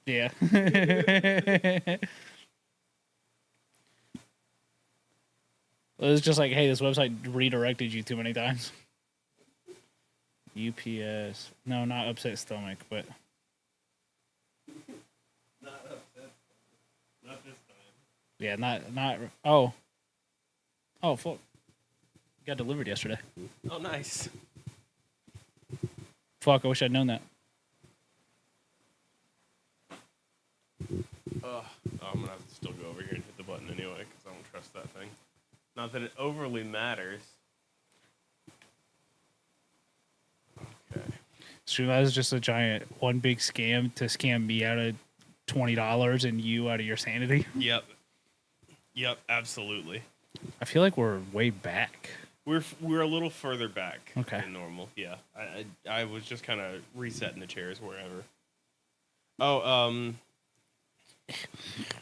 Yeah. It was just like, hey, this website redirected you too many times. UPS. No, not upset stomach, but. Not upset. Not this time. Yeah, not. Oh. Oh, fuck. Got delivered yesterday. Oh, nice. Fuck, I wish I'd known that. I'm gonna have to still go over here and hit the button anyway because I don't trust that thing. Not that it overly matters. Okay. So that was just a giant one big scam to scam me out of $20 and you out of your sanity. Yep. Yep. Absolutely. I feel like we're way back. We're a little further back than normal. Yeah. I was just kind of resetting the chairs wherever. Oh,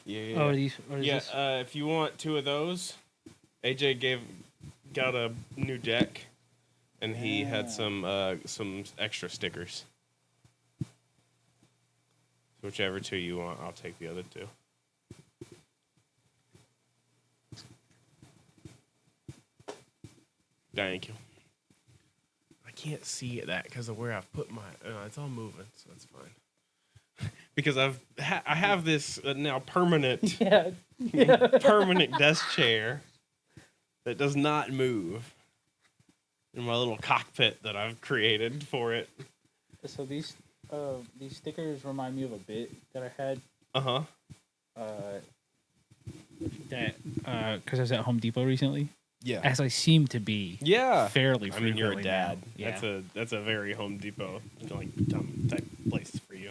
yeah. Oh, these. Yeah. If you want 2 of those, AJ got a new deck, and he had some extra stickers. So whichever 2 you want, I'll take the other 2. Thank you. I can't see that because of where I've put my. It's all moving, so that's fine. Because I have this now permanent permanent desk chair that does not move in my little cockpit that I've created for it. So these stickers remind me of a bit that I had. That because I was at Home Depot recently. Yeah. As I seem to be. Yeah. Fairly. I mean, you're a dad. Now. Yeah. That's a very Home Depot like type place for you.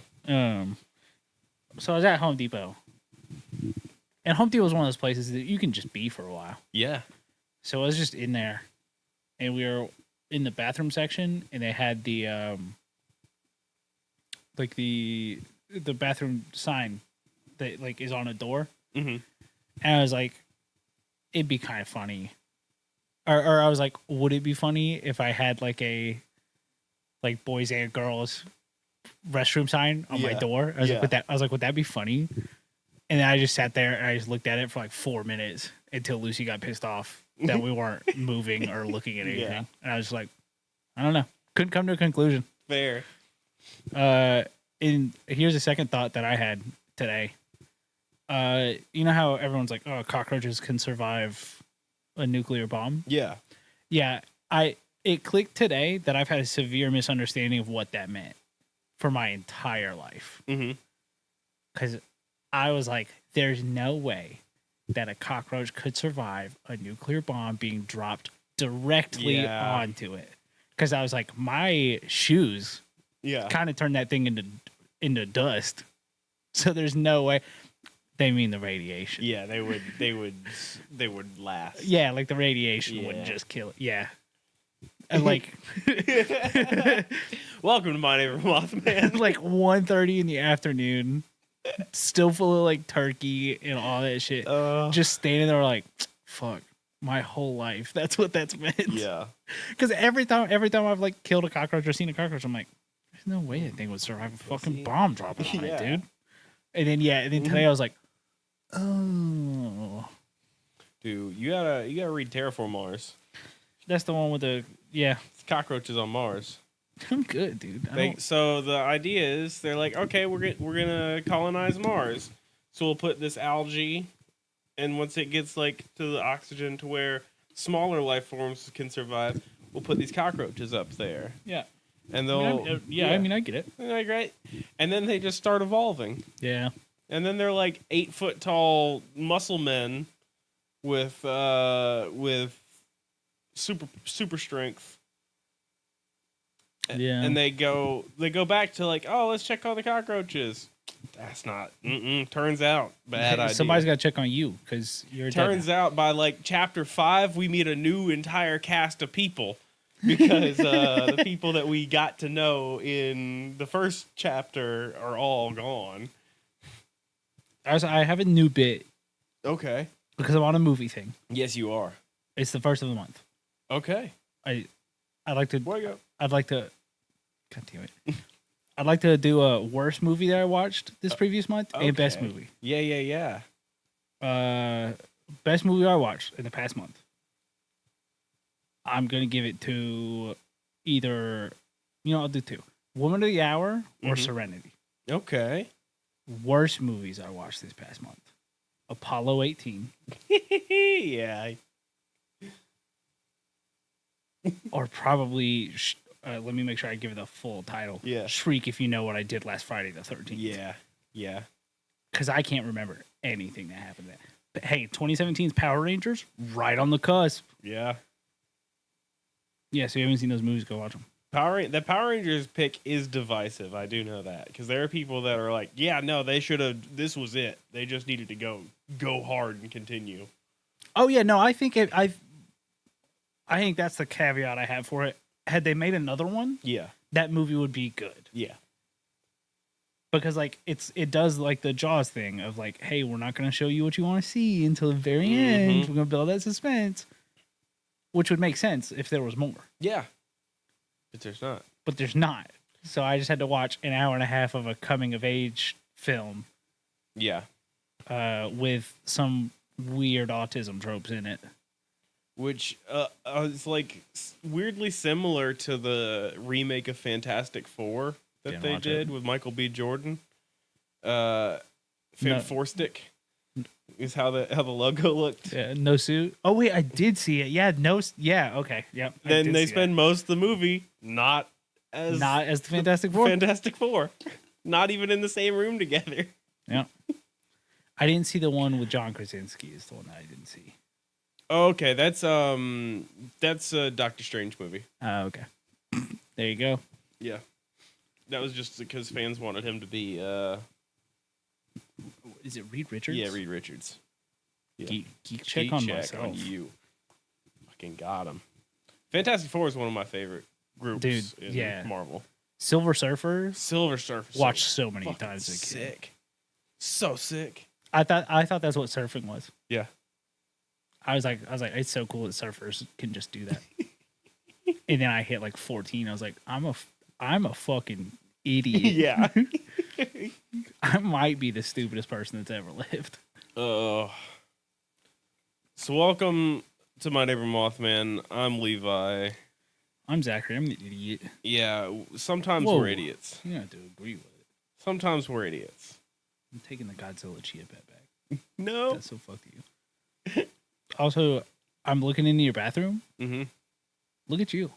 So I was at Home Depot, and Home Depot is one of those places that you can just be for a while. Yeah. So I was just in there, and we were in the bathroom section, and they had the like the bathroom sign that like is on a door. Mm-hmm. And I was like, it'd be kind of funny. Or I was like, would it be funny if I had like a like boys and girls restroom sign on my door? I was like, would that be funny? And then I just sat there and I just looked at it for like 4 minutes until Lucy got pissed off that we weren't moving or looking at anything. Yeah. And I was like, I don't know. Couldn't come to a conclusion. Fair. And here's a second thought that I had today. You know how everyone's like, oh, cockroaches can survive a nuclear bomb? Yeah. Yeah. It clicked today that I've had a severe misunderstanding of what that meant for my entire life. Mm-hmm. Because I was like, there's no way that a cockroach could survive a nuclear bomb being dropped directly onto it. Because I was like, my shoes kind of turned that thing into dust. So there's no way. They mean the radiation. Yeah, they would last. Yeah, like the radiation wouldn't just kill it. Yeah. And like welcome to my Neighbor Mothman. Like 1:30 in the afternoon, still full of like turkey and all that shit. Just standing there like, fuck, my whole life. That's what that's meant. Yeah. Because every time I've like killed a cockroach or seen a cockroach, I'm like, there's no way that thing would survive a fucking bomb dropping on it, dude. And then today I was like, oh, dude, you gotta read Terraform Mars. That's the one with the it's cockroaches on Mars. I'm good, dude. So the idea is they're like, okay, we're gonna colonize Mars, so we'll put this algae, and once it gets like to the oxygen to where smaller life forms can survive, we'll put these cockroaches up there. Yeah. And they'll I mean I get it. Like, right? And then they just start evolving. Yeah. And then they're like 8 foot tall muscle men with super strength. Yeah. And they go back to like, oh, let's check all the cockroaches. That's not. Turns out bad idea. Somebody's got to check on you because you're. Turns out by like chapter 5, we meet a new entire cast of people. Because the people that we got to know in the first chapter are all gone. I have a new bit. Okay. Because I'm on a movie thing. Yes, you are. It's the first of the month. Okay. I'd like to. Where you go? I'd like to. God damn it. I'd like to do a worst movie that I watched this previous month and best Okay. movie. Yeah. Best movie I watched in the past month. I'm gonna give it to either, I'll do two: Woman of the Hour or Serenity. Okay. Worst movies I watched this past month: Apollo 18, Yeah. or probably. Let me make sure I give it the full title. Yeah. Shriek If You Know What I Did Last Friday the 13th. Yeah. Because I can't remember anything that happened there. But hey, 2017's Power Rangers, right on the cusp. Yeah. Yeah, so you haven't seen those movies, go watch them. The Power Rangers pick is divisive. I do know that because there are people that are like, yeah, no, they should have. This was it. They just needed to go hard and continue. Oh yeah, no, I think I think that's the caveat I have for it. Had they made another one, Yeah. that movie would be good. Yeah. Because like it does like the Jaws thing of like, hey, we're not going to show you what you want to see until the very end. We're going to build that suspense, which would make sense if there was more. Yeah. But there's not. But there's not. So I just had to watch an hour and a half of a coming of age film. Yeah. With some weird autism tropes in it. Which is like weirdly similar to the remake of Fantastic Four that Didn't they watch did it. with Michael B. Jordan. Four Stick is how the logo looked. Yeah, no suit. Oh wait, I did see it. Yeah, yeah, okay, yep. Then they spend most of the movie not as the Fantastic Four. Fantastic Four, not even in the same room together. Yeah, I didn't see the one with John Krasinski. Is the one that I didn't see. Oh, okay, that's a Doctor Strange movie. Oh, okay. There you go. Yeah, that was just because fans wanted him to be. Is it Reed Richards? Yeah, Reed Richards. Yeah. Geek check on myself. On you. Fucking got him. Fantastic Four is one of my favorite groups in Marvel. Silver Surfer. Silver Surfer. Watched so many times. Sick. So sick. I thought that's what surfing was. Yeah. I was like, it's so cool that surfers can just do that. And then I hit like 14. I was like, I'm a fucking idiot. Yeah. I might be the stupidest person that's ever lived. So welcome to my neighbor Mothman. I'm Levi. I'm Zachary. I'm the idiot. Yeah, sometimes we're idiots. You don't have to agree with it. Sometimes we're idiots. I'm taking the Godzilla Chia Pet back. No. That's so fucked you. Also, I'm looking into your bathroom. Mm-hmm. Look at you.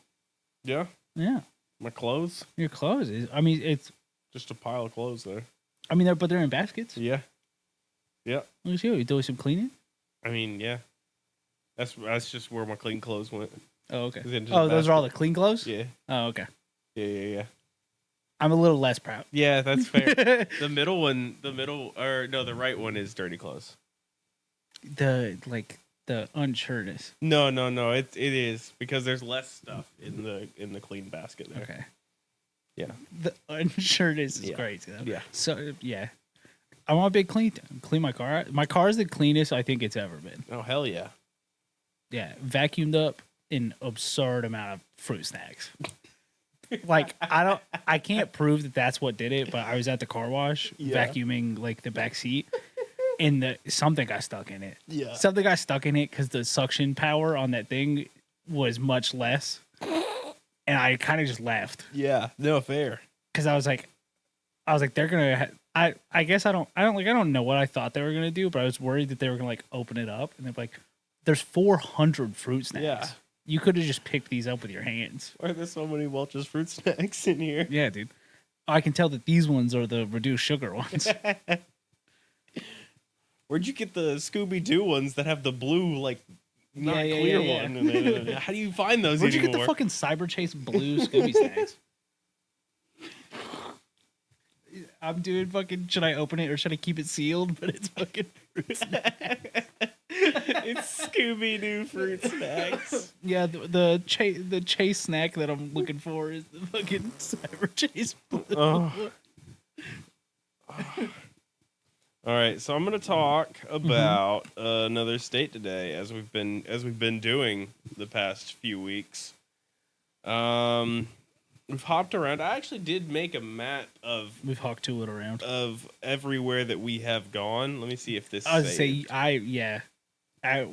Yeah? Yeah. My clothes? Your clothes. It's just a pile of clothes there. But they're in baskets. Yeah. Yeah. Look at you. You doing some cleaning? I mean, yeah. That's just where my clean clothes went. Oh, okay. Oh, those are all the clean clothes? Yeah. Oh, okay. Yeah. I'm a little less proud. Yeah, that's fair. The right one is dirty clothes. The unsureness. No. It is because there's less stuff in the clean basket there. Okay. Yeah. The unsureness is crazy though. Yeah. So yeah. I want a big clean my car. My car is the cleanest I think it's ever been. Oh hell yeah. Yeah. Vacuumed up an absurd amount of fruit snacks. Like I can't prove that that's what did it, but I was at the car wash vacuuming like the back seat, and something got stuck in it. Yeah, something got stuck in it because the suction power on that thing was much less, and I kind of just laughed. Yeah, no fair. Because I was like, they're gonna. I guess I don't know what I thought they were gonna do, but I was worried that they were gonna like open it up and they're like, there's 400 fruit snacks. Yeah. You could have just picked these up with your hands. Why are there so many Welch's fruit snacks in here? Yeah, dude. I can tell that these ones are the reduced sugar ones. Where'd you get the Scooby-Doo ones that have the blue, like, not clear one? How do you find those Where'd anymore? you get the fucking Cyber Chase blue Scooby snacks? I'm doing fucking, should I open it or should I keep it sealed? But it's fucking fruit snacks. It's Scooby-Doo fruit snacks. Yeah, the chase snack that I'm looking for is the fucking Cyber Chase blue. Oh. All right, so I'm going to talk about another state today, as we've been doing the past few weeks. We've hopped around. I actually did make a map We've hawked to it around. of everywhere that we have gone. Let me see if this. I was say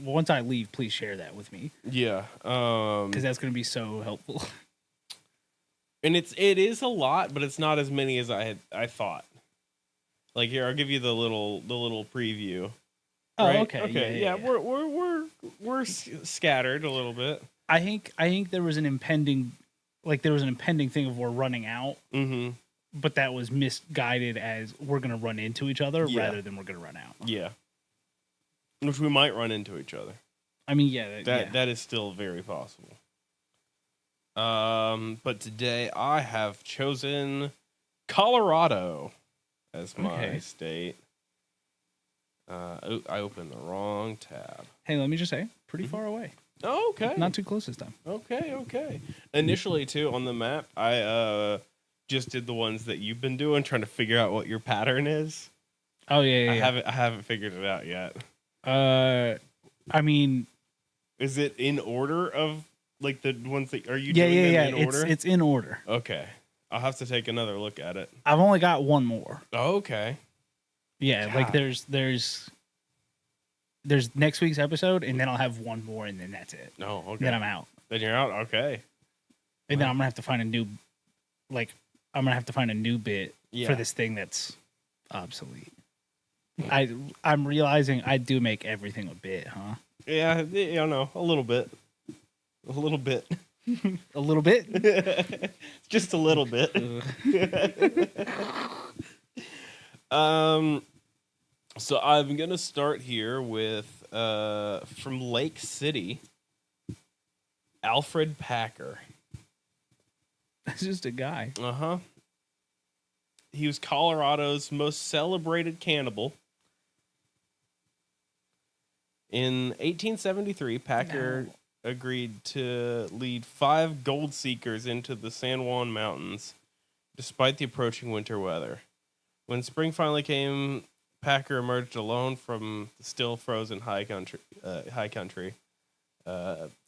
once I leave, please share that with me. Yeah, because that's going to be so helpful. And it is a lot, but it's not as many as I thought. Like here, I'll give you the little preview. Oh, right? okay. Yeah. We're scattered a little bit. I think there was an impending thing of we're running out. Mm-hmm. But that was misguided as we're going to run into each other rather than we're going to run out. Yeah. Which we might run into each other. I mean, yeah. That is still very possible. But today I have chosen Colorado as my state. I opened the wrong tab. Hey, let me just say, pretty far away. Oh, okay. Not too close this time. Okay. Initially, too, on the map, I just did the ones that you've been doing, trying to figure out what your pattern is. Oh yeah. I haven't figured it out yet. I mean, is it in order of like the ones that are you doing them in order? It's in order. Okay, I'll have to take another look at it. I've only got one more. Oh, okay. Yeah, God. Like there's next week's episode, and then I'll have one more, and then that's it. Oh, okay. Then I'm out. Then you're out. Okay. And then I'm gonna have to find a new, bit for this thing that's obsolete. I'm realizing I do make everything a bit, huh? Yeah, no, a little bit. A little bit. A little bit? Just a little bit. So I'm going to start here with from Lake City, Alfred Packer. That's just a guy. Uh-huh. He was Colorado's most celebrated cannibal. In 1873, Packer agreed to lead 5 gold seekers into the San Juan Mountains, despite the approaching winter weather. When spring finally came, Packer emerged alone from the still frozen high country.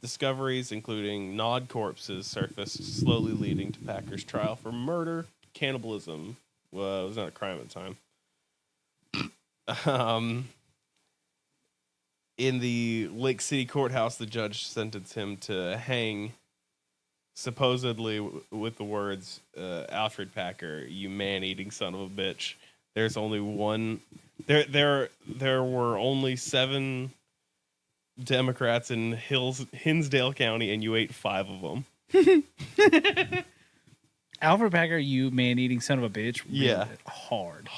Discoveries, including gnawed corpses, surfaced, slowly leading to Packer's trial for murder. Cannibalism was not a crime at the time. In the Lake City courthouse, the judge sentenced him to hang, supposedly with the words, "Alfred Packer, you man-eating son of a bitch. There's only one. There were only 7 Democrats in Hinsdale County, and you ate 5 of them." Alfred Packer, you man-eating son of a bitch. Really yeah, hard,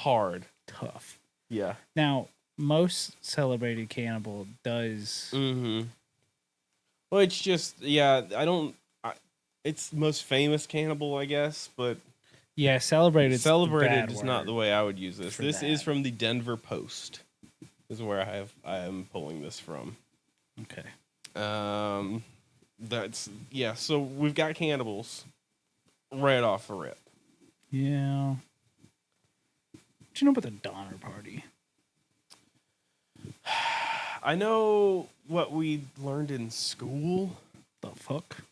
tough. Yeah. Now, most celebrated cannibal does. Mm-hmm. Well, it's just it's most famous cannibal, I guess, but yeah, celebrated is not the way I would use this. This is from the Denver Post. This is where I am pulling this from. Okay. So we've got cannibals right off the rip. Yeah. What do you know about the Donner Party? I know what we learned in school. The fuck?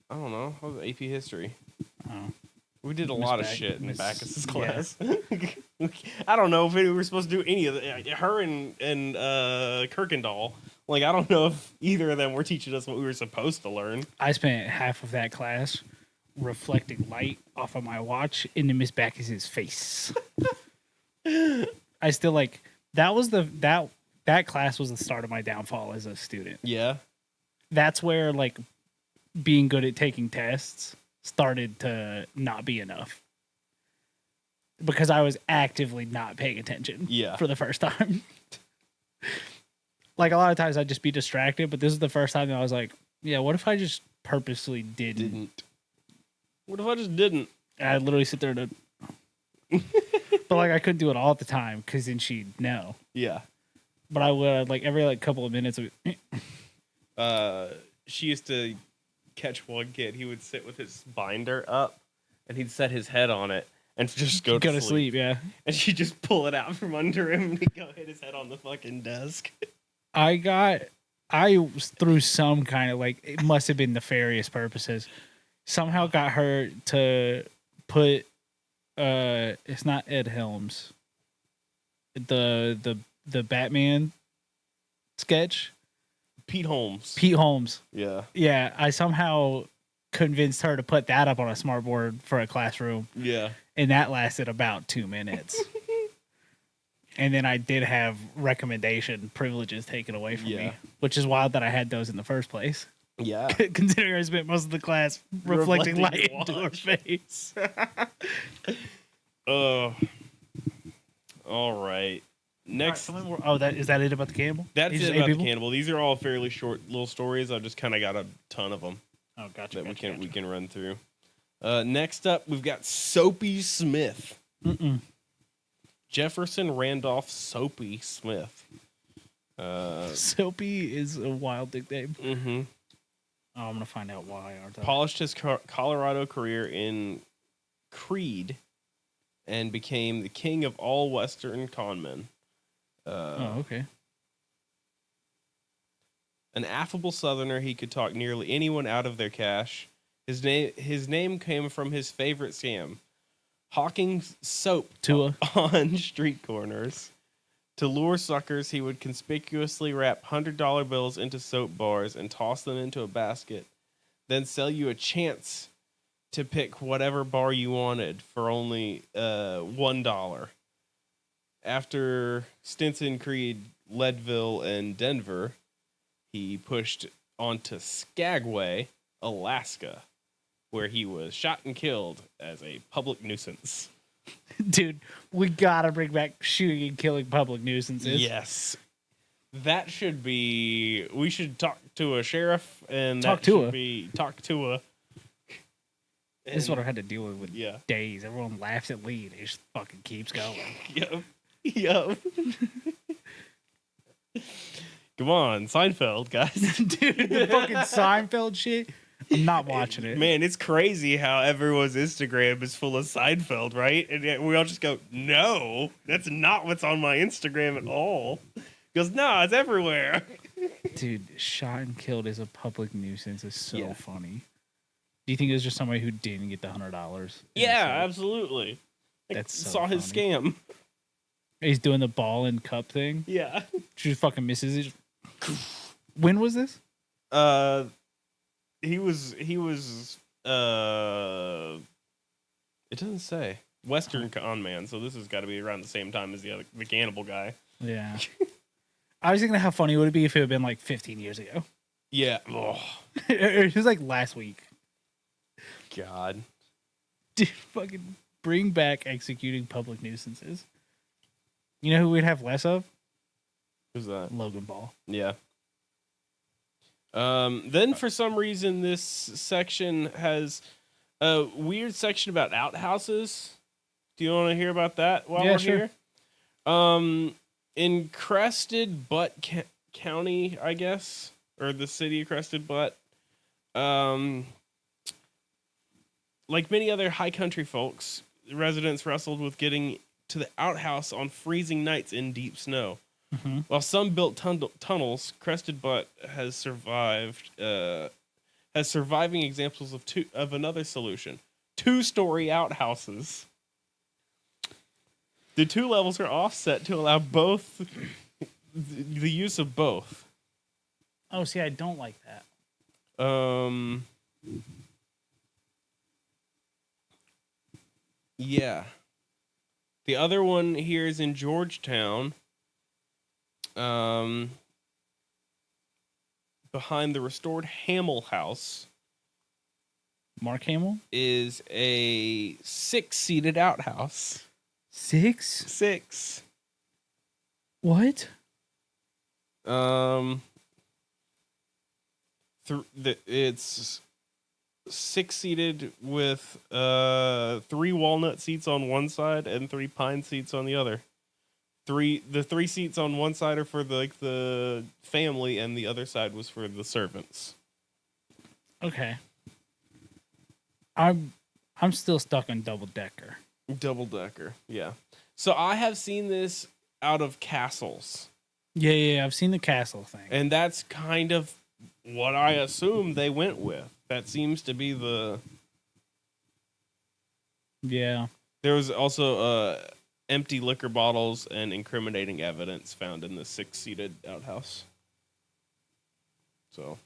I don't know. What was AP history? Oh. We did a lot of shit in Bacchus's class. I don't know if we were supposed to do any of it. Her and Kirkendall. Like, I don't know if either of them were teaching us what we were supposed to learn. I spent half of that class reflecting light off of my watch into Miss Bacchus's face. I still that class was the start of my downfall as a student. Yeah. That's where, like, being good at taking tests started to not be enough. Because I was actively not paying attention for the first time. Like, a lot of times I'd just be distracted, but this is the first time that I was like, yeah, what if I just purposely didn't? What if I just didn't? And I'd literally sit there to... But, like, I couldn't do it all the time, because then she'd know. Yeah. But I would, like, every couple of minutes. She used to catch one kid. He would sit with his binder up, and he'd set his head on it and just go to sleep. Yeah. And she'd just pull it out from under him, and he'd go hit his head on the fucking desk. I through some kind of, like, it must have been nefarious purposes, somehow got her to put it's not Ed Helms. The Batman sketch. Pete Holmes. Pete Holmes. Yeah. Yeah, I somehow convinced her to put that up on a smartboard for a classroom. Yeah. And that lasted about 2 minutes. And then I did have recommendation privileges taken away from me, which is wild that I had those in the first place. Yeah. Considering I spent most of the class reflecting light into her face. All right. Next. Oh, is that it about the cannibal? That's it about the cannibal. These are all fairly short little stories. I've just kind of got a ton of them. Oh, gotcha. That we can run through. Next up, we've got Soapy Smith. Jefferson Randolph Soapy Smith. Soapy is a wild nickname. Mm-hmm. Oh, I'm gonna find out why. Polished his Colorado career in Creed, and became the king of all Western conmen. Okay. An affable Southerner, he could talk nearly anyone out of their cash. His name came from his favorite scam, hawking soap on street corners. To lure suckers, he would conspicuously wrap $100 bills into soap bars and toss them into a basket, then sell you a chance to pick whatever bar you wanted for only $1. After stints in Creed, Leadville, and Denver, he pushed on to Skagway, Alaska, where he was shot and killed as a public nuisance. Dude, we gotta bring back shooting and killing public nuisances. Yes. That should be... We should talk to a sheriff, and talk to a. This is what I had to deal with days. Everyone laughs at Lee, and he just fucking keeps going. Yep. Come on, Seinfeld, guys. Dude, the fucking Seinfeld shit. I'm not watching it. Man, it's crazy how everyone's Instagram is full of Seinfeld, right? And yet we all just go, no, that's not what's on my Instagram at all. He goes, no, it's everywhere. Dude, shot and killed is a public nuisance. It's so funny. Do you think it was just somebody who didn't get the $100? Yeah, absolutely. That's so saw funny. his scam. He's doing the ball and cup thing. Yeah. She just fucking misses it. When was this? He was it doesn't say. Western con man, so this has got to be around the same time as the cannibal guy. Yeah. I was thinking how funny would it be if it had been like 15 years ago. Yeah. Oh. It was like last week. God. Dude, fucking bring back executing public nuisances. You know who we'd have less of? Who's that? Logan Paul. Yeah. Then for some reason this section has a weird section about outhouses. Do you want to hear about that while we're here? In Crested Butte County, I guess, or the city of Crested Butte, like many other high country folks, residents wrestled with getting to the outhouse on freezing nights in deep snow. Mm-hmm. While some built tunnels, Crested Butte has survived. Has surviving examples of another solution: 2-story outhouses. The 2 levels are offset to allow both the use of both. Oh, see, I don't like that. Yeah. The other one here is in Georgetown. Behind the restored Hamill House. Mark Hamill? Is a 6-seated outhouse. 6? 6. What? It's 6-seated with 3 walnut seats on one side and 3 pine seats on the other. The 3 seats on one side are for the family, and the other side was for the servants. Okay. I'm still stuck on double decker. Double decker, yeah. So I have seen this out of castles. Yeah, I've seen the castle thing. And that's kind of what I assume they went with. That seems to be the... Yeah. There was also empty liquor bottles and incriminating evidence found in the 6-seated outhouse. So,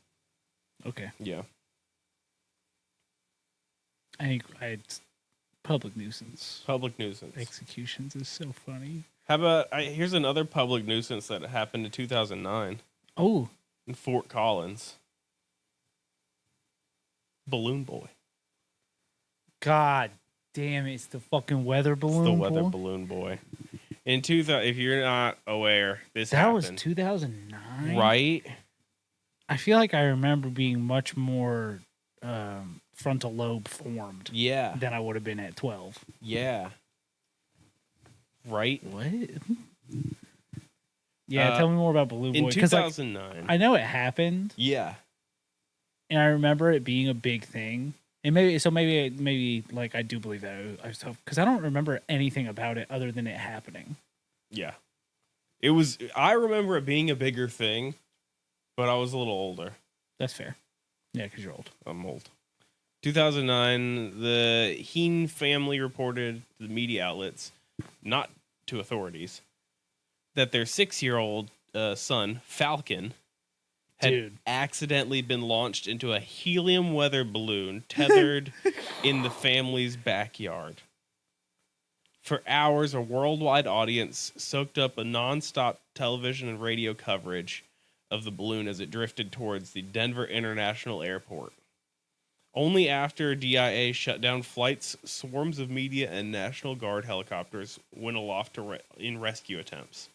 Okay. yeah. I think public nuisance. Public nuisance. Executions is so funny. How about, here's another public nuisance that happened in 2009 Oh. in Fort Collins. Balloon Boy. God damn it. It's the fucking weather balloon. It's the weather balloon boy. In 2000, if you're not aware, that happened. Was 2009? Right? I feel like I remember being much more frontal lobe formed Yeah. than I would have been at 12. Yeah. Right? What? Yeah, tell me more about Balloon Boy. In 2009. I know it happened. Yeah. And I remember it being a big thing. And maybe like I do believe that because I don't remember anything about it other than it happening. Yeah. I remember it being a bigger thing, but I was a little older. That's fair. Yeah, because you're old. I'm old. 2009, the Heen family reported to the media outlets, not to authorities, that their 6-year-old son, Falcon, had accidentally been launched into a helium weather balloon tethered in the family's backyard. For hours, a worldwide audience soaked up a nonstop television and radio coverage of the balloon as it drifted towards the Denver International Airport. Only after DIA shut down flights, swarms of media and National Guard helicopters went aloft in rescue attempts.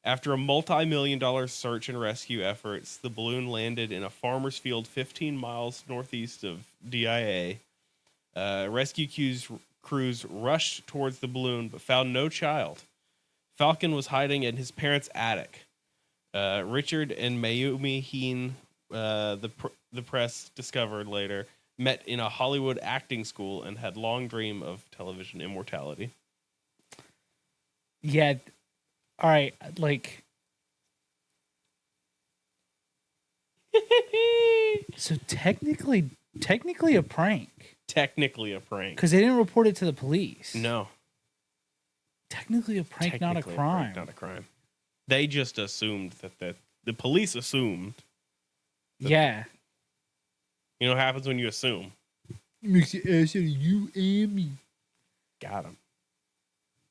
After a multi-million-dollar search and rescue efforts, the balloon landed in a farmer's field 15 miles northeast of DIA. Rescue crews rushed towards the balloon but found no child. Falcon was hiding in his parents' attic. Richard and Mayumi Heen, the press discovered later, met in a Hollywood acting school and had long dream of television immortality. Yeah. All right, like... So technically a prank. Technically a prank. Because they didn't report it to the police. No. Technically a prank, not a crime. Not a crime. They just assumed that the police assumed. Yeah. You know what happens when you assume? Makes the ass out of you and me. Got him.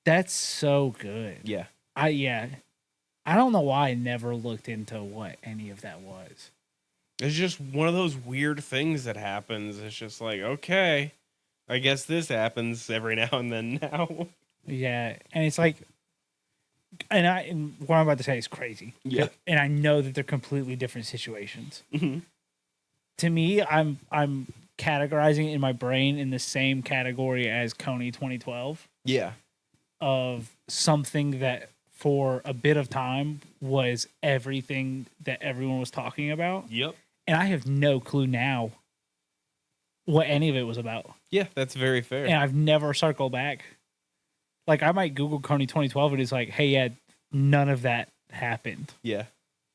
That's so good. Yeah. I don't know why I never looked into what any of that was. It's just one of those weird things that happens. It's just like, okay, I guess this happens every now and then now. Yeah, and it's like, and what I'm about to say is crazy. Yeah. And I know that they're completely different situations. Mm-hmm. To me, I'm categorizing it in my brain in the same category as Coney 2012. Yeah. Of something that for a bit of time was everything that everyone was talking about. Yep. And I have no clue now what any of it was about. Yeah, that's very fair. And I've never circled back. Like, I might Google Coney 2012 and it's like, hey, yeah, none of that happened. Yeah.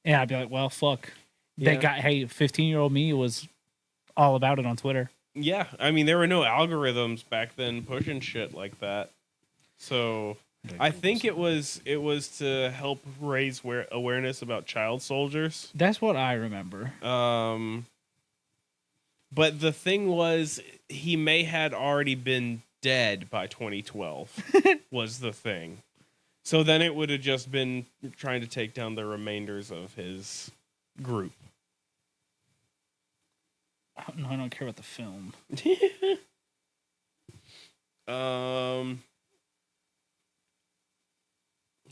And I'd be like, well, fuck. Yeah. 15-year-old me was all about it on Twitter. Yeah. I mean, there were no algorithms back then pushing shit like that. So I think it was to help raise awareness about child soldiers. That's what I remember. But the thing was, he may had already been dead by 2012 was the thing. So then it would have just been trying to take down the remainders of his group. No, I don't care about the film.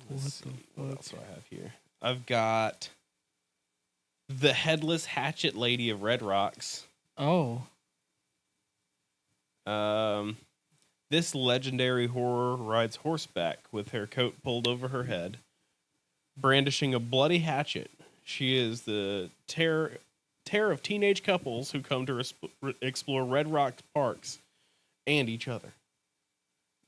Let's see. What else do I have here? I've got the Headless Hatchet Lady of Red Rocks. Oh. This legendary horror rides horseback with her coat pulled over her head, brandishing a bloody hatchet. She is the terror of teenage couples who come to explore Red Rock parks and each other.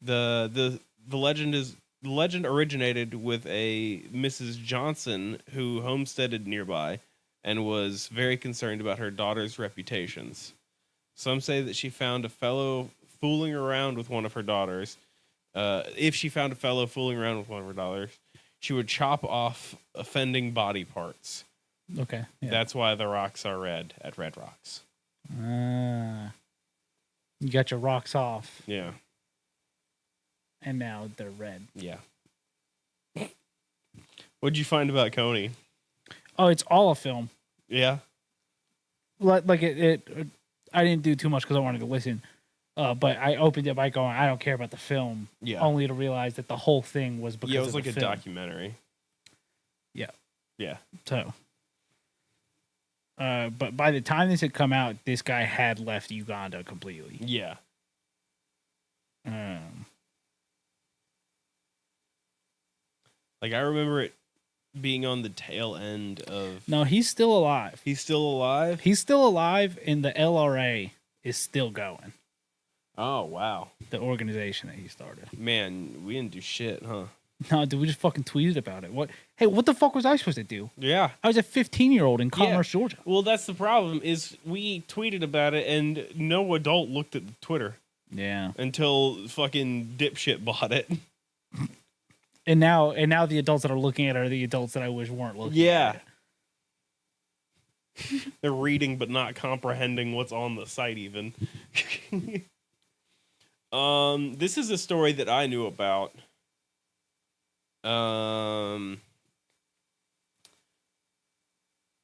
The legend originated with a Mrs. Johnson who homesteaded nearby, and was very concerned about her daughter's reputations. Some say that she found a fellow fooling around with one of her daughters. If she found a fellow fooling around with one of her daughters, she would chop off offending body parts. Okay. Yeah. That's why the rocks are red at Red Rocks. You got your rocks off, Yeah. and now they're red. Yeah. What'd you find about Coney? Oh, it's all a film. Yeah. Like it I didn't do too much because I wanted to listen. But I opened it by going, I don't care about the film. Yeah. Only to realize that the whole thing was because Yeah, it was of like the a film. documentary. Yeah. Yeah. So. But by the time this had come out, this guy had left Uganda completely. Yeah. Like, I remember it being on the tail end of... No, he's still alive. He's still alive? He's still alive, and the LRA is still going. Oh, wow. The organization that he started. Man, we didn't do shit, huh? No, dude, we just fucking tweeted about it. What? Hey, what the fuck was I supposed to do? Yeah. I was a 15-year-old in Commerce, Georgia. Well, that's the problem, is we tweeted about it, and no adult looked at the Twitter. Yeah. Until fucking dipshit bought it. And now the adults that are looking at it are the adults that I wish weren't looking at it. They're reading but not comprehending what's on the site even. This is a story that I knew about.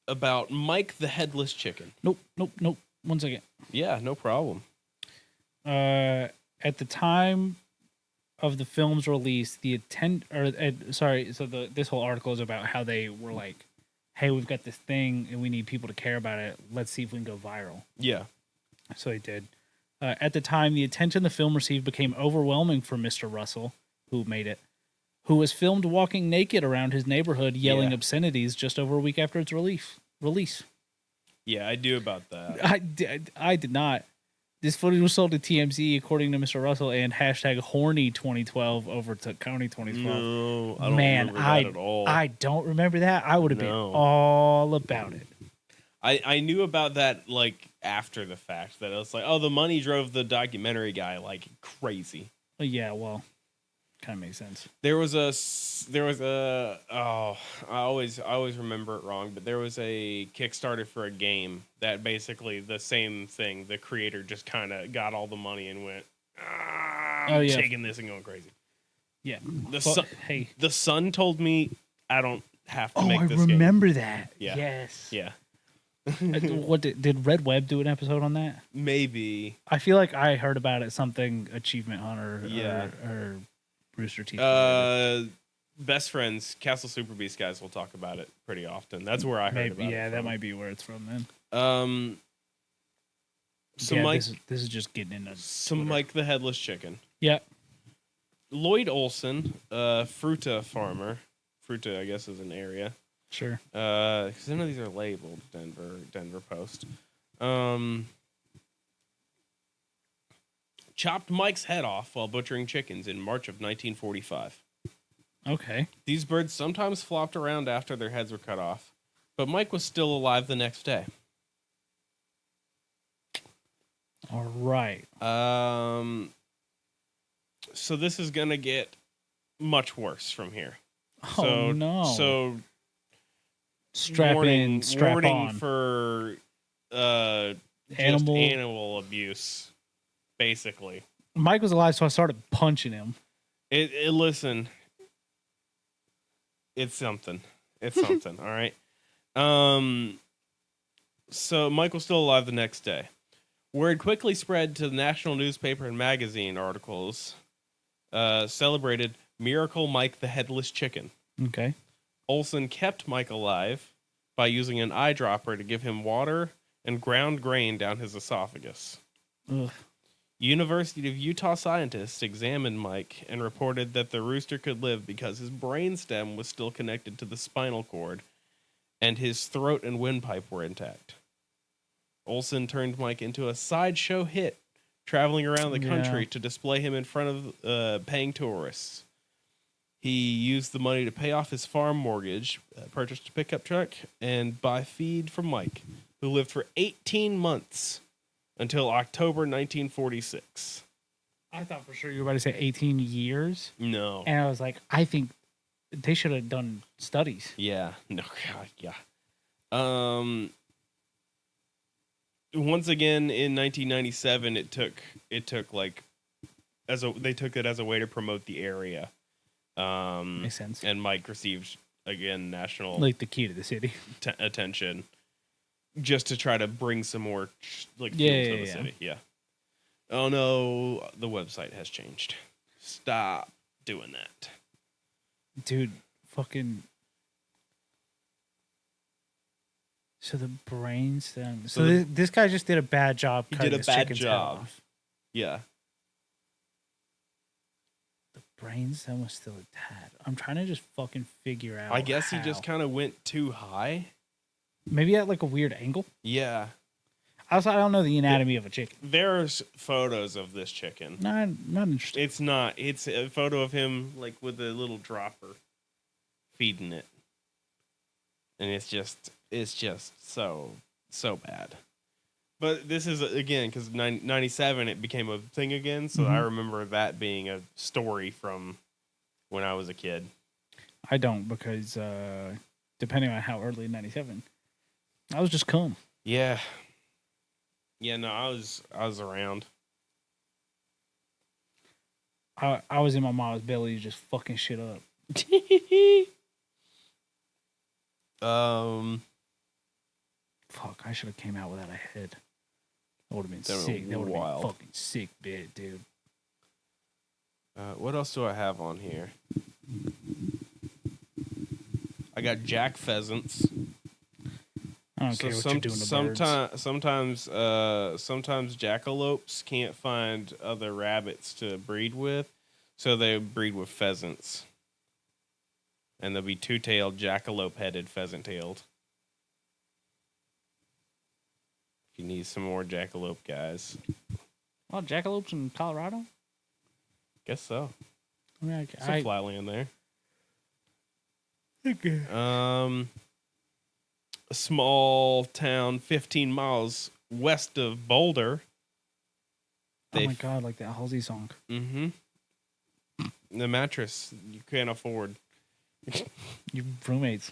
About Mike the Headless Chicken. Nope. 1 second. Yeah, no problem. At the time of the film's release, this whole article is about how they were like, hey, we've got this thing and we need people to care about it. Let's see if we can go viral. Yeah. So they did. At the time, the attention the film received became overwhelming for Mr. Russell, who made it, who was filmed walking naked around his neighborhood yelling obscenities just over a week after its release. Yeah, I do about that. I did not. This footage was sold to TMZ, according to Mr. Russell, and hashtag horny 2012 over to County 2012. No, I don't remember that at all. I don't remember that. I would have been all about it. I knew about that like after the fact, that it was like, oh, the money drove the documentary guy like crazy. Yeah, well, kind of makes sense. I always remember it wrong, but there was a Kickstarter for a game that basically the same thing. The creator just kind of got all the money and went, taking this and going crazy. Yeah. The son told me I don't have to make this game. I remember that. Yeah. Yes. Yeah. What did Red Web do an episode on that? Maybe. I feel like I heard about it, something Achievement Hunter or Rooster Teeth. Best Friends, Castle Super Beast guys will talk about it pretty often. That's where I heard about it. Yeah, that might be where it's from then. So yeah, Mike, this is just getting into Mike the Headless Chicken. Yeah. Lloyd Olson, Fruta farmer. Fruta, I guess, is an area. Sure. Because none of these are labeled Denver Post. Chopped Mike's head off while butchering chickens in March of 1945. Okay. These birds sometimes flopped around after their heads were cut off, but Mike was still alive the next day. All right. So this is gonna get much worse from here. Oh no! So strap warning on for animal abuse, basically. Mike was alive, so I started punching him. Listen, it's something. It's something. All right. So Mike was still alive the next day. Word quickly spread to the national newspaper and magazine articles. Celebrated Miracle Mike the Headless Chicken. Okay. Olson kept Mike alive by using an eyedropper to give him water and ground grain down his esophagus. Ugh. University of Utah scientists examined Mike and reported that the rooster could live because his brainstem was still connected to the spinal cord and his throat and windpipe were intact. Olson turned Mike into a sideshow hit, traveling around the country to display him in front of paying tourists. He used the money to pay off his farm mortgage, purchased a pickup truck, and buy feed from Mike, who lived for 18 months until October 1946. I thought for sure you were about to say 18 years. No. And I was like, I think they should have done studies. Yeah. No. God, yeah. Once again, in 1997, it took like they took it as a way to promote the area. Makes sense. And Mike received again national Like the key to the city. Attention, just to try to bring some more fuel to the city. Yeah. Oh no, the website has changed. Stop doing that, dude. Fucking. So the brainstem. So this guy just did a bad job. He did a bad job. Yeah. The brainstem was still attached. I'm trying to just fucking figure out. I guess he just kind of went too high. Maybe at like a weird angle. Yeah. Also, I don't know the anatomy of a chicken. There's photos of this chicken. Not interesting. It's not. It's a photo of him like with a little dropper feeding it. And it's just so bad. But this is, again, because 97, it became a thing again. So I remember that being a story from when I was a kid. I don't, because depending on how early in 97, I was just cum. Yeah. Yeah, no, I was around. I was in my mom's belly just fucking shit up. Fuck, I should have came out without a head. That would have been sick. That would have been fucking sick bit, dude. What else do I have on here? I got jack pheasants. I don't care what you're doing to birds. Sometimes jackalopes can't find other rabbits to breed with, so they breed with pheasants. And they'll be two-tailed, jackalope-headed, pheasant-tailed. If you need some more jackalope guys. Well, jackalopes in Colorado? Guess so. I mean, some flatland there. Okay. A small town 15 miles west of Boulder. Oh my God, like that Halsey song. Mm-hmm. The mattress you can't afford. Your roommates.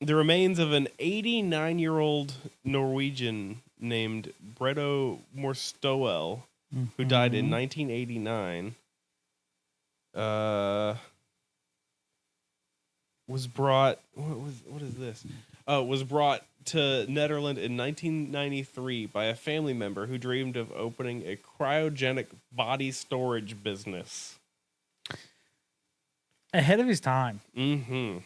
The remains of an 89-year-old Norwegian named Bredo Morstowel, who died in 1989, was brought. What is this? Was brought to Netherlands in 1993 by a family member who dreamed of opening a cryogenic body storage business. Ahead of his time. Mm-hmm.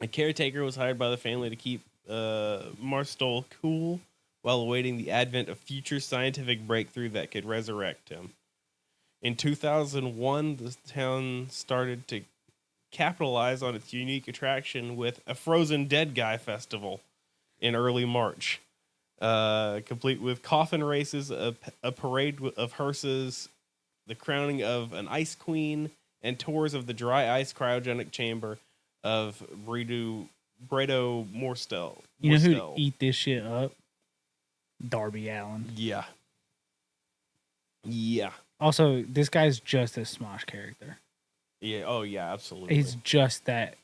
A caretaker was hired by the family to keep Marstol cool while awaiting the advent of future scientific breakthrough that could resurrect him. In 2001, the town started to capitalize on its unique attraction with a Frozen Dead Guy festival in early March, complete with coffin races, a parade of hearses, the crowning of an ice queen, and tours of the dry ice cryogenic chamber of Bredo Morstel. You know who'd eat this shit up? Darby Allin. Yeah. Yeah. Also, this guy's just a Smosh character. Yeah. Oh, yeah, absolutely. He's just that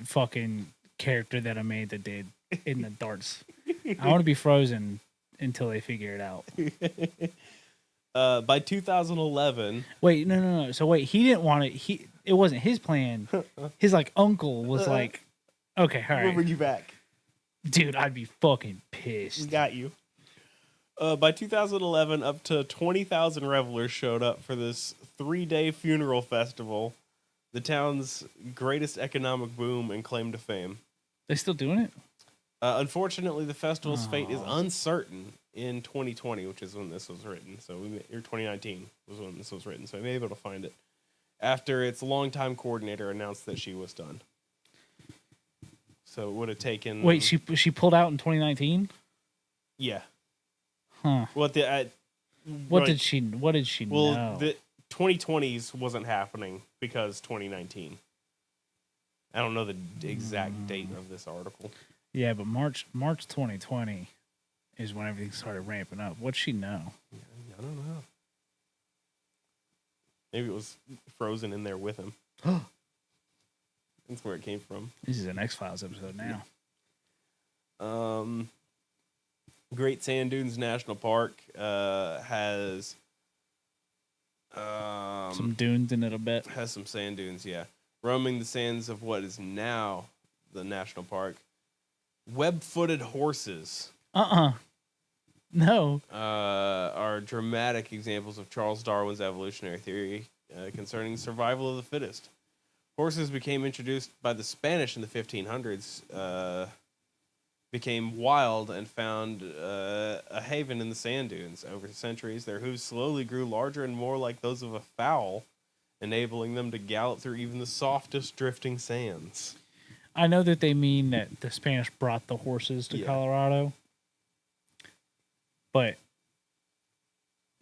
fucking character that I made that did in the darts. I want to be frozen until they figure it out. By 2011. Wait, no. So wait, he didn't want it. It wasn't his plan. His uncle was like, okay, all right. We'll bring you back. Dude, I'd be fucking pissed. We got you. By 2011, up to 20,000 revelers showed up for this 3-day funeral festival, the town's greatest economic boom and claim to fame. They still doing it? Unfortunately, the festival's fate is uncertain in 2020, which is when this was written. So, or 2019 was when this was written. So, I may be able to find it after its longtime coordinator announced that she was done. So, it would have taken. Wait, she pulled out in 2019? Yeah. Huh. What did she know? 2020s wasn't happening because 2019. I don't know the exact date of this article. Yeah, but March 2020 is when everything started ramping up. What'd she know? I don't know. Maybe it was frozen in there with him. That's where it came from. This is an X-Files episode now. Great Sand Dunes National Park has Some dunes in it a bit. has some sand dunes, yeah. Roaming the sands of what is now the national park. Web-footed horses No. are dramatic examples of Charles Darwin's evolutionary theory concerning survival of the fittest. Horses became introduced by the Spanish in the 1500s, became wild and found a haven in the sand dunes. Over centuries, their hooves slowly grew larger and more like those of a fowl, enabling them to gallop through even the softest drifting sands. I know that they mean that the Spanish brought the horses to Colorado, but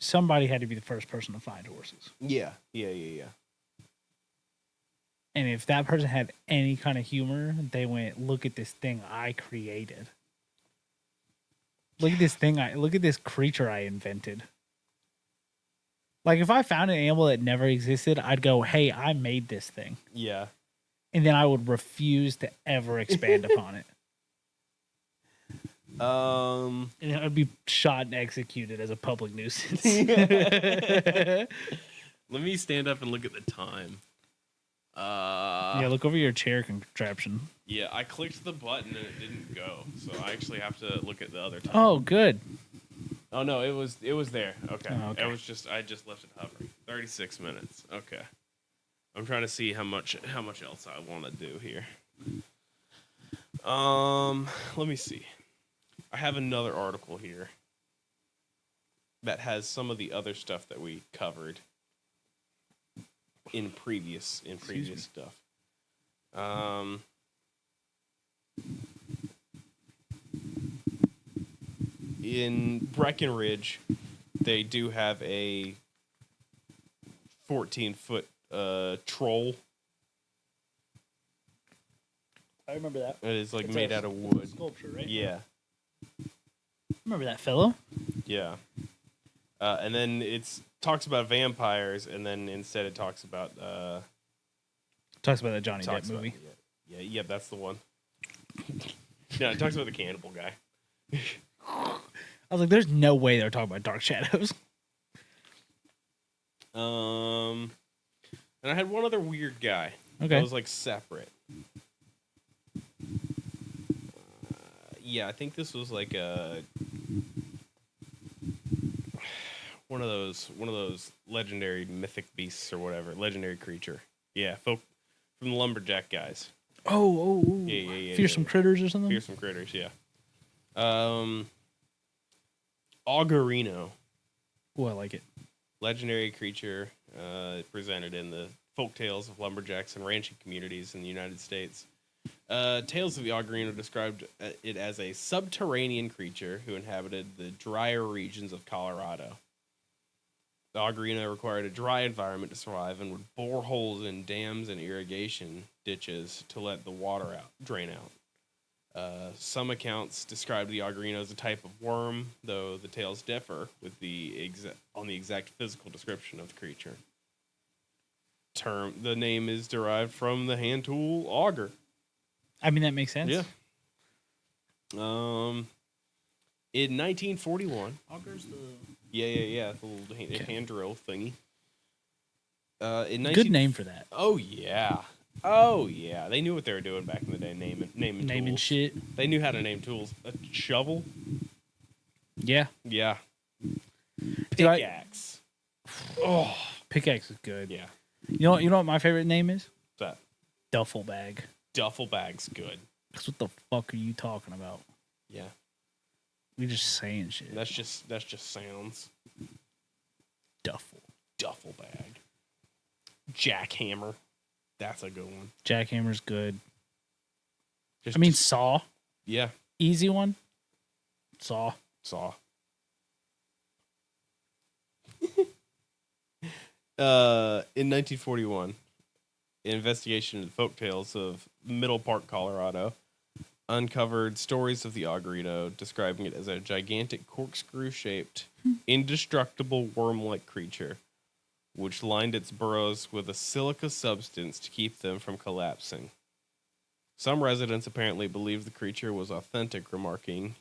somebody had to be the first person to find horses. Yeah. And if that person had any kind of humor, they went, "Look at this thing I created. Look at this creature I invented." Like, if I found an animal that never existed, I'd go, "Hey, I made this thing." Yeah. And then I would refuse to ever expand upon it. And I would be shot and executed as a public nuisance. Let me stand up and look at the time. Yeah, look over your chair contraption. Yeah, I clicked the button and it didn't go, so I actually have to look at the other time. Oh, good. Oh no, it was there. Okay. Oh, okay. It was just I just left it hovering. 36 minutes. Okay. I'm trying to see how much else I want to do here. Let me see. I have another article here that has some of the other stuff that we covered in previous stuff. In Breckenridge, they do have a 14-foot troll. I remember that. It is like made out of wood. Sculpture, right? Yeah. Remember that fellow? Yeah. And then it talks about vampires, and then instead it talks about Talks about the Johnny Depp movie. Yeah, that's the one. Yeah, it talks about the cannibal guy. I was like, there's no way they're talking about Dark Shadows. And I had one other weird guy. Okay. That was like separate. Yeah, I think this was like a one of those legendary mythic beasts or whatever, legendary creature. Yeah, from the lumberjack guys. Oh. Yeah. Fearsome critters or something? Fearsome critters, yeah. Augerino. Oh, I like it. Legendary creature presented in the folk tales of lumberjacks and ranching communities in the United States. Tales of the Augerino described it as a subterranean creature who inhabited the drier regions of Colorado. The Augerino required a dry environment to survive and would bore holes in dams and irrigation ditches to let the water drain out. Some accounts describe the Augerino as a type of worm, though the tales differ with on the exact physical description of the creature. The name is derived from the hand tool auger. I mean, that makes sense. Yeah. In 1941. Augers the... Yeah. The little hand drill thingy. Good name for that. Oh yeah. They knew what they were doing back in the day. Naming tools. Shit. They knew how to name tools. A shovel. Yeah. Yeah. Pickaxe. Oh, pickaxe is good. Yeah. You know what my favorite name is? What's that? Duffel bag. Duffel bag's good. That's what the fuck are you talking about? Yeah. We just saying shit. That's just sounds. Duffel bag. Jackhammer. That's a good one. Jackhammer's good. Just, saw. Yeah. Easy one. Saw. In 1941, an investigation into folktales of Middle Park, Colorado, uncovered stories of the Augerino, describing it as a gigantic corkscrew-shaped, indestructible worm-like creature, which lined its burrows with a silica substance to keep them from collapsing. Some residents apparently believed the creature was authentic, remarking,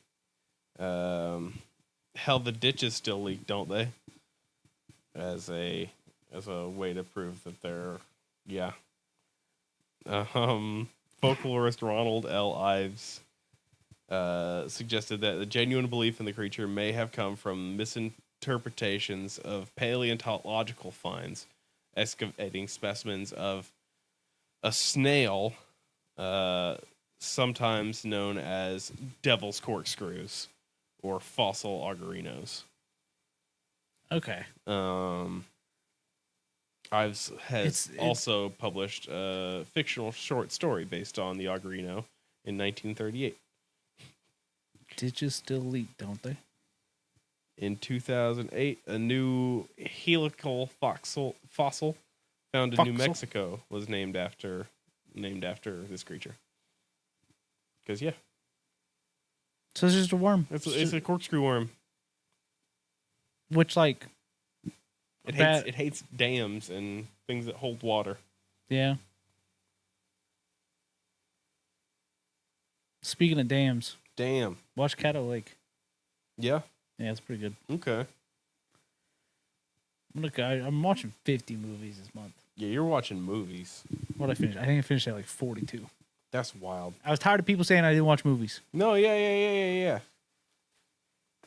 "Hell, the ditches still leak, don't they?" As a way to prove that they're, yeah. Folklorist Ronald L. Ives suggested that the genuine belief in the creature may have come from misinterpretations of paleontological finds, excavating specimens of a snail, sometimes known as devil's corkscrews or fossil augerinos. Okay. Ives has also published a fictional short story based on the Augerino in 1938. Ditches still leak, don't they? In 2008, a new helical fossil found in New Mexico was named after this creature. Because, yeah. So it's just a worm. It's a corkscrew worm. Which, like... It hates dams and things that hold water. Yeah. Speaking of dams. Damn. Watch Caddo Lake. Yeah? Yeah, it's pretty good. Okay. Look, I'm watching 50 movies this month. Yeah, you're watching movies. What'd I finish? I think I finished at like 42. That's wild. I was tired of people saying I didn't watch movies. No, yeah.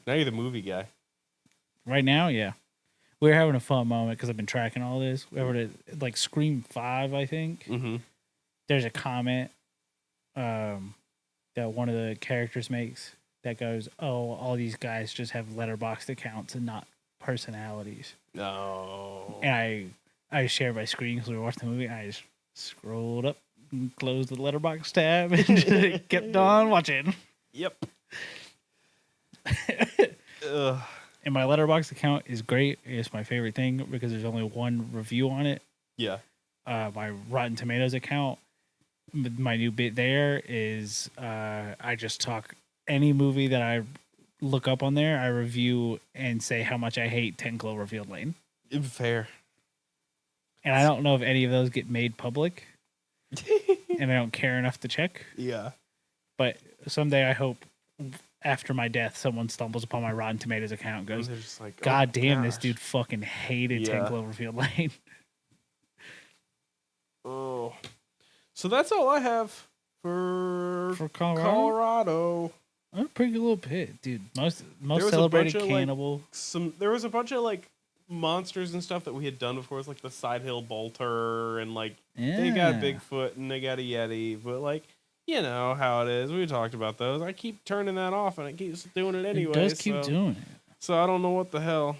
Now you're the movie guy. Right now, yeah. We're having a fun moment because I've been tracking all this. We were at like Scream 5, I think. Mm-hmm. There's a comment that one of the characters makes that goes, "Oh, all these guys just have letterboxd accounts and not personalities." No. And I shared my screen because we were watching the movie. And I just scrolled up and closed the letterbox tab and just kept on watching. Yep. Ugh. And my letterbox account is great. It's my favorite thing because there's only one review on it. Yeah. My Rotten Tomatoes account, my new bit there is I just talk any movie that I look up on there. I review and say how much I hate 10 Cloverfield Lane. Fair. And I don't know if any of those get made public. And I don't care enough to check. Yeah. But someday I hope after my death, someone stumbles upon my Rotten Tomatoes account and goes, just like, God damn, this dude fucking hated 10 Cloverfield Lane. Oh. So that's all I have for Colorado. A pretty good little pit, dude. Most celebrated cannibal. There was a bunch of like monsters and stuff that we had done before. It's like the Side Hill Bolter and like they got Bigfoot and they got a Yeti, but like, you know how it is. We talked about those. I keep turning that off, and it keeps doing it anyway. It does keep doing it. So I don't know what the hell.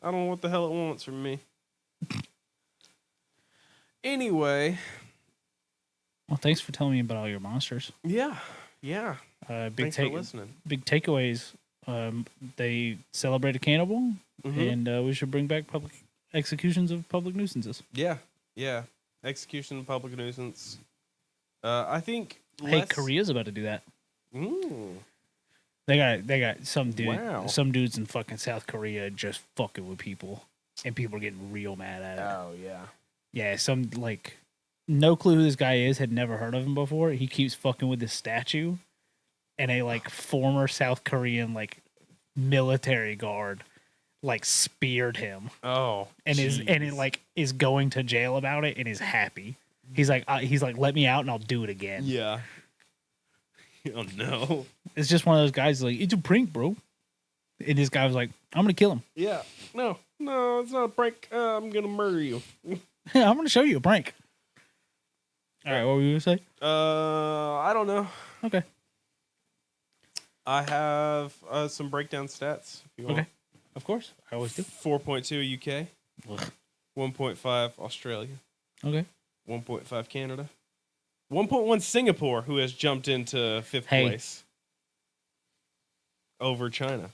I don't know what the hell it wants from me. Anyway. Well, thanks for telling me about all your monsters. Yeah. Thanks for listening. Big takeaways. They celebrated cannibal, and we should bring back public executions of public nuisances. Yeah. Execution of public nuisance. I think. Hey, Korea's about to do that. Ooh. They got some dude, Wow. some dudes in fucking South Korea just fucking with people, and people are getting real mad at it. Oh yeah. Yeah, some like no clue who this guy is, had never heard of him before. He keeps fucking with this statue, and a like former South Korean like military guard like speared him. Oh, and is going to jail about it and is happy. He's like, let me out and I'll do it again. Yeah. Oh no. It's just one of those guys like, it's a prank, bro. And this guy was like, I'm gonna kill him. Yeah. No, it's not a prank. I'm gonna murder you. I'm gonna show you a prank. All right, what were you gonna say? I don't know. Okay. I have some breakdown stats. If you want. Okay. Of course, I always do. 4.2 UK. Ugh. 1.5 Australia. Okay. 1.5 Canada. 1.1 Singapore, who has jumped into fifth place over China.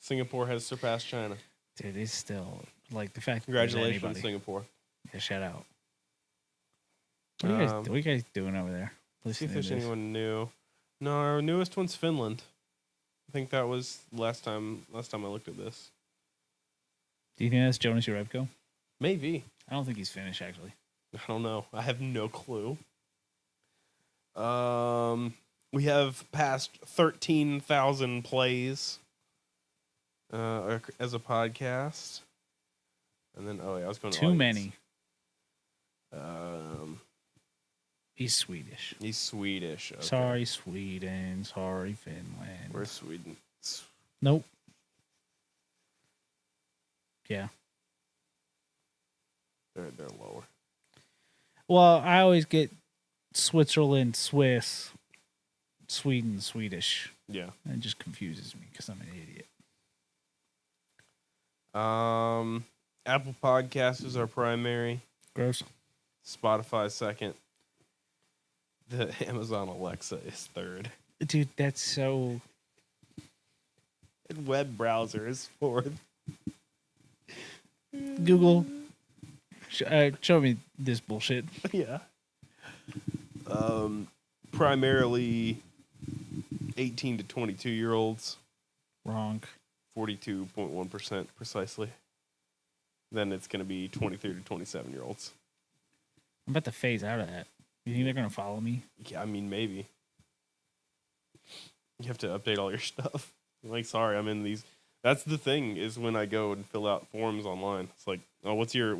Singapore has surpassed China. Dude, it's still Like the fact that Congratulations, anybody. Singapore. Yeah, shout out. What are you guys doing over there? See if there's anyone new. No, our newest one's Finland. I think that was last time I looked at this. Do you think that's Jonas Jerebko? Maybe. I don't think he's Finnish, actually. I don't know. I have no clue. We have passed 13,000 plays as a podcast. And then, I was going to Too many. He's Swedish. He's Swedish. Okay. Sorry, Sweden. Sorry, Finland. Where's Sweden? Nope. Yeah. They're lower. Well, I always get Switzerland, Swiss, Sweden, Swedish. Yeah. And it just confuses me because I'm an idiot. Apple Podcasts is our primary. Gross. Spotify second. The Amazon Alexa is third. Dude, that's so... And web browser is fourth. Google, show me this bullshit. Yeah. Primarily 18 to 22-year-olds. Wrong. 42.1% precisely. Then it's going to be 23 to 27-year-olds. I'm about to phase out of that. You think they're going to follow me? Yeah, I mean, maybe. You have to update all your stuff. Like, sorry, I'm in these. That's the thing, is when I go and fill out forms online. It's like, oh, what's your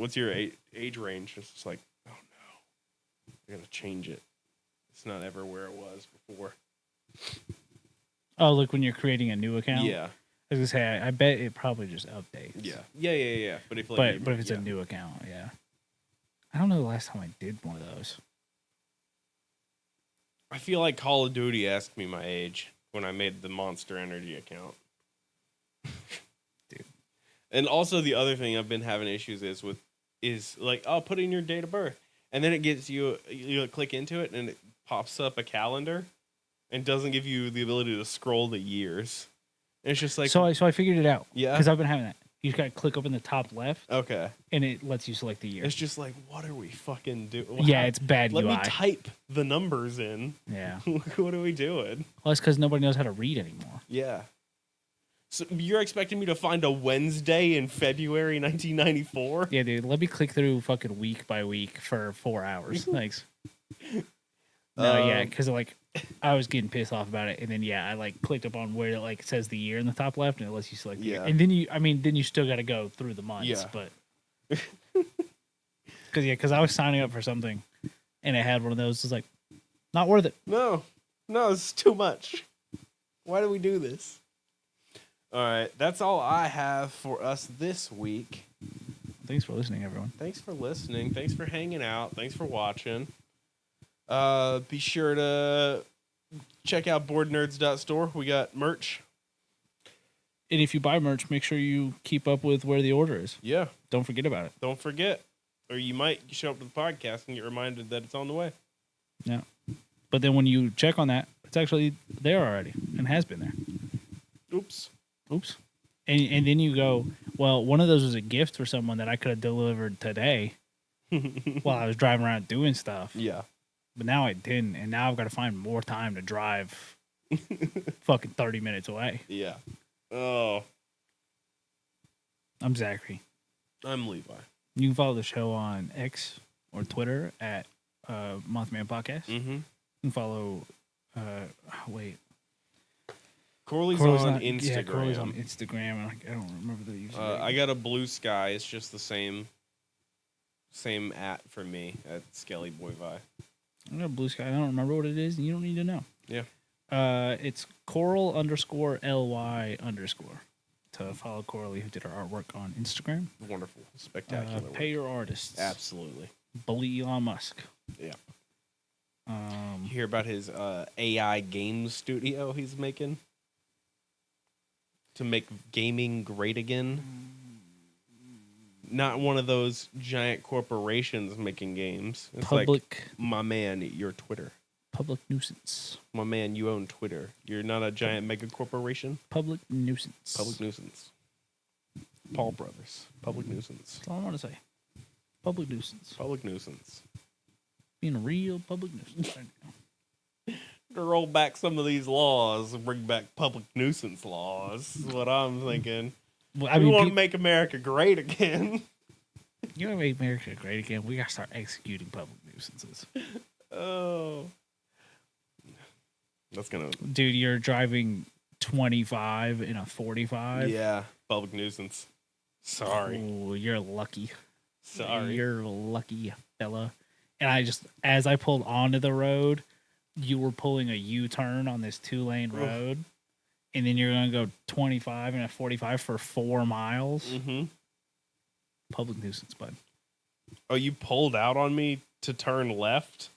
age range? It's just like, oh no, I gotta change it. It's not ever where it was before. Oh, look, when you're creating a new account? Yeah. I was going to say, I bet it probably just updates. Yeah. But if if it's a new account, yeah. I don't know the last time I did one of those. I feel like Call of Duty asked me my age when I made the Monster Energy account. Dude. And also the other thing I've been having issues is like, oh, put in your date of birth. And then it gets you click into it and it pops up a calendar and doesn't give you the ability to scroll the years. And it's just like... So I figured it out. Yeah? Because I've been having that. You just got to click up in the top left. Okay. And it lets you select the year. It's just like, what are we fucking doing? Yeah, it's bad Let UI. me type the numbers in. Yeah. What are we doing? Well, it's because nobody knows how to read anymore. Yeah. So you're expecting me to find a Wednesday in February 1994? Yeah, dude. Let me click through fucking week by week for 4 hours. Thanks. No, yeah, because like I was getting pissed off about it, and then I like clicked up on where it like says the year in the top left, and it lets you select the year. And then you still got to go through the months, Yeah. but because I was signing up for something, and it had one of those. It's like not worth it. No, it's too much. Why do we do this? All right, that's all I have for us this week. Thanks for listening, everyone. Thanks for listening. Thanks for hanging out. Thanks for watching. Be sure to check out boardnerds.store. We got merch. And if you buy merch, make sure you keep up with where the order is. Yeah. Don't forget about it. Don't forget. Or you might show up to the podcast and get reminded that it's on the way. Yeah. But then when you check on that, it's actually there already and has been there. Oops. And then you go, well, one of those was a gift for someone that I could have delivered today while I was driving around doing stuff. Yeah. But now I didn't, and now I've got to find more time to drive fucking 30 minutes away. Yeah. Oh. I'm Zachary. I'm Levi. You can follow the show on X or Twitter at Mothman Podcast. Mm-hmm. You can follow, Corley's on Instagram. Yeah, Corley's on Instagram, and I don't remember the username. I got a Blue Sky. It's just the same at for me at Skelly Boy Vi. I got a Blue Sky. I don't remember what it is, and you don't need to know. Yeah. It's Coral_LY_ to follow Corley, who did our artwork on Instagram. Wonderful. Spectacular. Pay your artists. Absolutely. Bully Elon Musk. Yeah. You hear about his AI game studio he's making to make gaming great again? Not one of those giant corporations making games. It's public, like, my man, you're Twitter. Public nuisance. My man, you own Twitter. You're not a giant mega corporation. Public nuisance. Public nuisance. Paul Brothers. Public nuisance. That's all I want to say. Public nuisance. Public nuisance. Being a real public nuisance right now. To roll back some of these laws and bring back public nuisance laws is what I'm thinking. Well, I We mean, want to make America great again. you want to make America great again? We got to start executing public nuisances. Oh. That's going to... Dude, you're driving 25 in a 45. Yeah, public nuisance. Sorry. Oh, you're lucky. Sorry. You're lucky, fella. And as I pulled onto the road, you were pulling a U-turn on this 2-lane road. And then you're going to go 25 and a 45 for 4 miles. Mm-hmm. Public nuisance, bud. Oh, you pulled out on me to turn left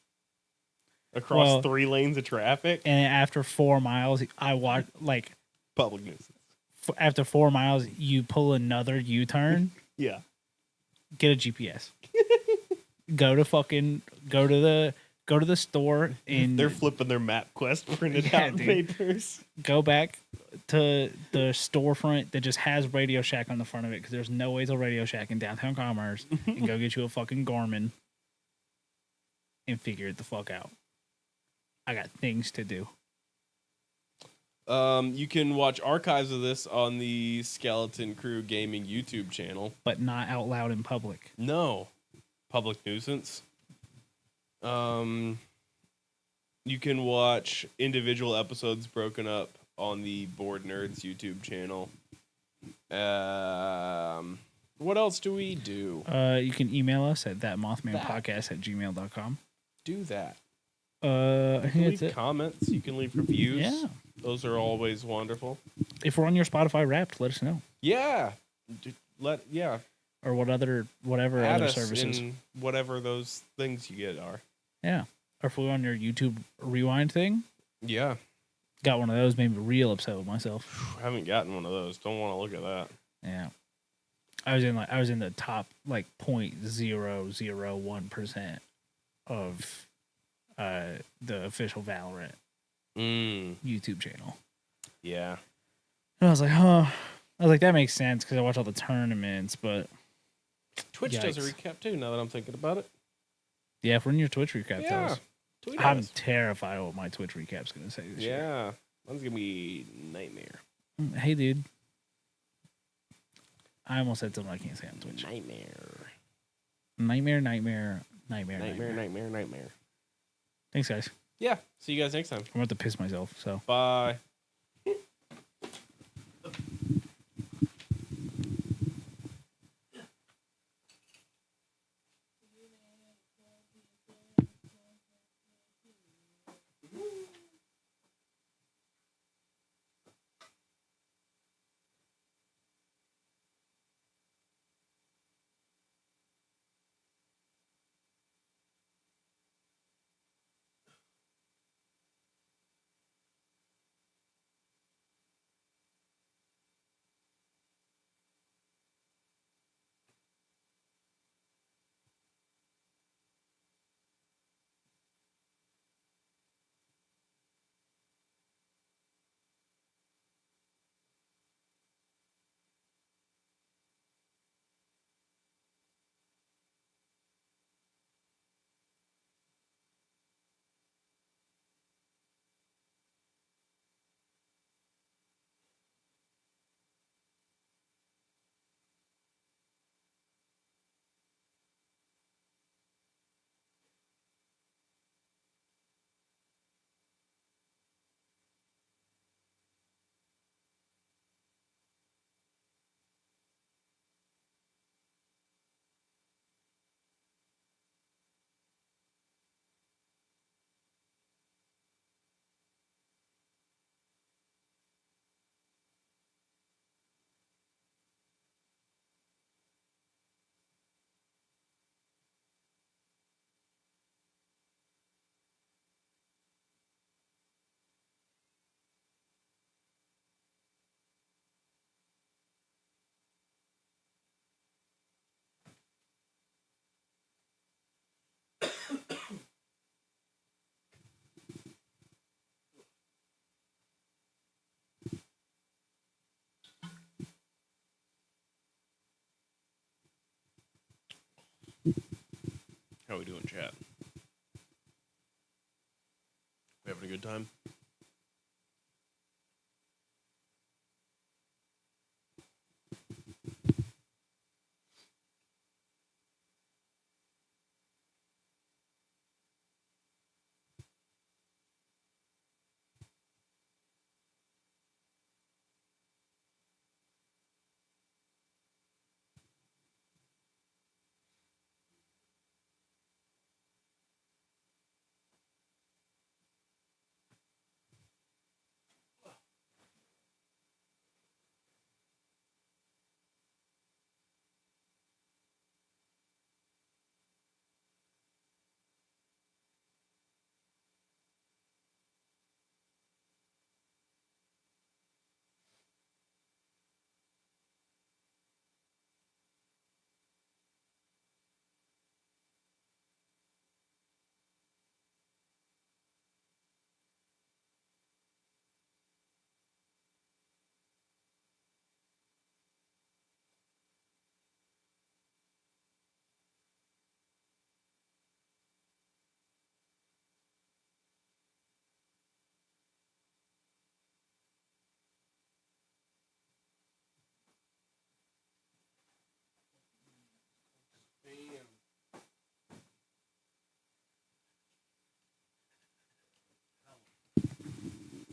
across 3 lanes of traffic? And after 4 miles, I watched, like... Public nuisance. After 4 miles, you pull another U-turn. Yeah. Get a GPS. Go to the store and They're flipping their MapQuest printed out papers. Go back to the storefront that just has Radio Shack on the front of it because there's no way to Radio Shack in downtown Commerce and go get you a fucking Garmin and figure it the fuck out. I got things to do. You can watch archives of this on the Skeleton Crew Gaming YouTube channel. But not out loud in public. No. Public nuisance. You can watch individual episodes broken up on the Board Nerds YouTube channel. What else do we do? You can email us at thatmothmanpodcast@gmail.com. Do that. I You think can that's leave it. comments. You can leave reviews. Yeah. Those are always wonderful. If we're on your Spotify Wrapped, let us know. Yeah. Or whatever Add other us services. in whatever those things you get are. Yeah. Or if we're on your YouTube Rewind thing, Yeah. got one of those, made me real upset with myself. I haven't gotten one of those. Don't want to look at that. Yeah. I was in the top like 0.001% of the official Valorant YouTube channel. Yeah. And I was like, huh. I was like, that makes sense because I watch all the tournaments, but Twitch does a Yikes. recap too, now that I'm thinking about it. yeah, if we're in your Twitch recap, tell Yeah. us. Tweet I'm us. terrified of what my Twitch recap's going to say this year. Yeah. Mine's going to be nightmare. Hey, dude. I almost said something I can't say on Twitch. Nightmare. Nightmare. Thanks, guys. Yeah. See you guys next time. I'm about to piss myself, so. Bye. How we doing, chat? We having a good time?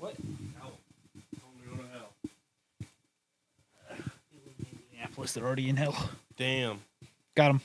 What? Hell. Only go to hell. Minneapolis, they're already in hell. Damn. Got him.